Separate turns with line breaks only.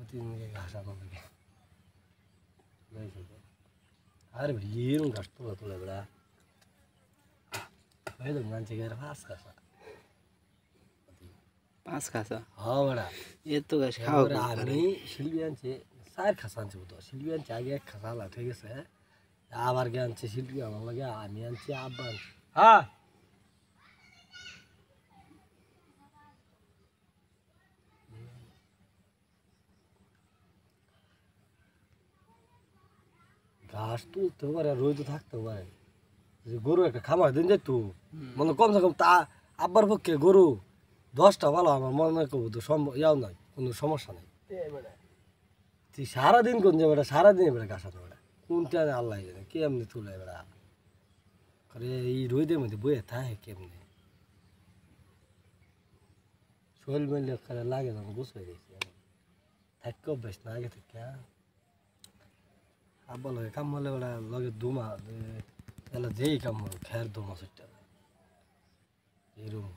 তিনকে ঘাস আনা লাগে আরে এরকম ঘাস তোলা তোলা বেড়া ভাইলাম গানছে গেলে ফাঁস খাসা
পাঁচ খাসা
হ্যাঁ বেড়া
এত গাছ খাওয়া
আমি শিল্পী আনছে চার খাসা আনছে বুঝতো শিল্পী আনছে আগে এক খাসা আলা ঠিক আছে আবার গে আনছে শিল্পী আমার লাগে আমি আনছি আব্বা আনছি হ্যাঁ ঘাস তুলতেও পারে রোদে থাকতেও পারে গরু একটা খামার দিন যেত মনে কমসে কম তা আব্বার পক্ষে গরু 10টা ভালো আমার মনে করবো তো ইয়াও নাই কোনো সমস্যা নেই তুই সারাদিন কোন যে বেটা সারাদিন বেটা ঘাস আনো বেটা কোনটা আল্লাহ জানে কেমনি তুলে বেটা আরে এই রোদের মধ্যে বইয়ে থাকে কেমনি শরীর মিললে খারাপ লাগে না গোস হয়ে গেছি থাকতে অভ্যাস না আগে থেকে আব্বা লগে কাম হলে বেটা লগে দুমা এলা যেই কাম খেয়ার দুমা সেটা এরকম